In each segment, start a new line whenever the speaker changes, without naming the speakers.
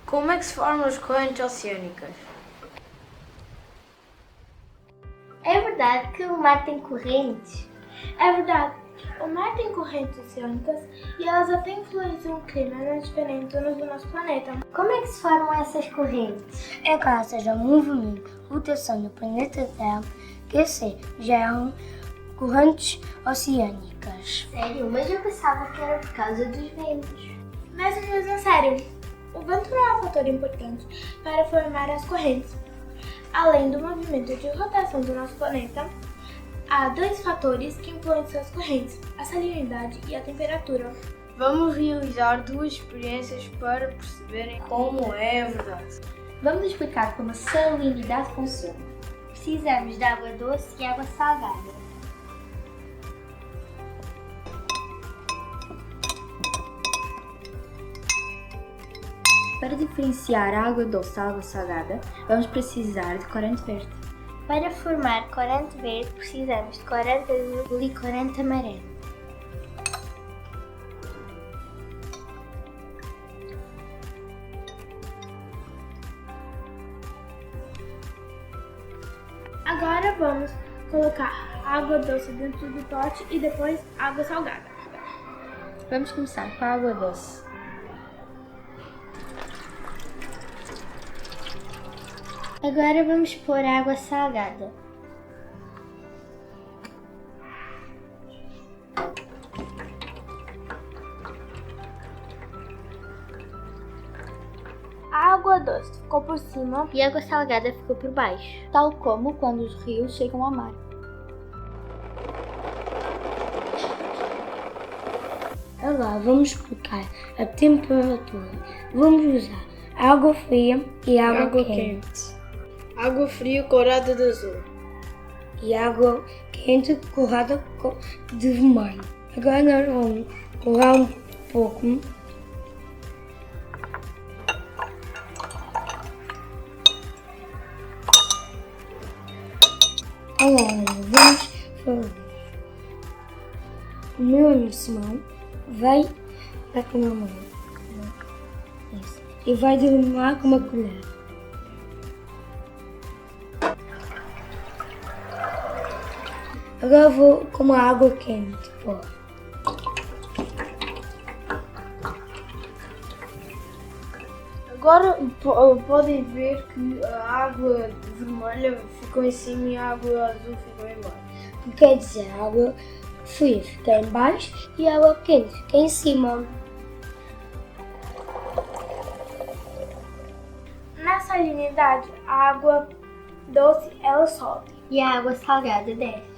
Como é que se formam as correntes oceânicas?
É verdade que o mar tem correntes?
É verdade. O mar tem correntes oceânicas e elas até influenciam o clima nas diferentes zonas do nosso planeta.
Como é que se formam essas correntes?
É graças ao movimento e rotação do planeta Terra que se geram correntes oceânicas.
Sério? Mas eu pensava que era por causa dos ventos.
Mas mesmo sério, o vento não é um fator importante para formar as correntes. Além do movimento de rotação do nosso planeta, há dois fatores que influenciam as correntes: a salinidade e a temperatura.
Vamos realizar duas experiências para perceberem como é a verdade.
Vamos explicar como a salinidade funciona. Precisamos de água doce e água salgada.
Para diferenciar a água doce da água salgada, vamos precisar de corante verde.
Para formar corante verde, precisamos de corante azul e corante amarelo.
Agora vamos colocar água doce dentro do pote e depois água salgada.
Vamos começar com a água doce.
Agora vamos pôr água salgada.
A água doce ficou por cima
E a água salgada ficou por baixo.
Tal como quando os rios chegam ao mar. Agora vamos explicar a temperatura. Vamos usar água fria e água quente.
Água fria corada de azul.
E água quente corrada de vermelho. Agora nós vamos coar um pouco. Agora vamos fazer. O meu amigo Simão vai dar com a mão. Isso. E vai derramar com uma colher. Agora vou com a água quente pôr.
Agora podem ver que a água vermelha ficou em cima e a água azul ficou em baixo.
Quer dizer, a água fria fica em baixo e a água quente fica em cima.
na salinidade, a água doce ela sobe.
E a água salgada desce.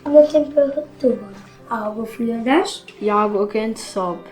Na temperatura, a água fria desce
E a água quente sobe.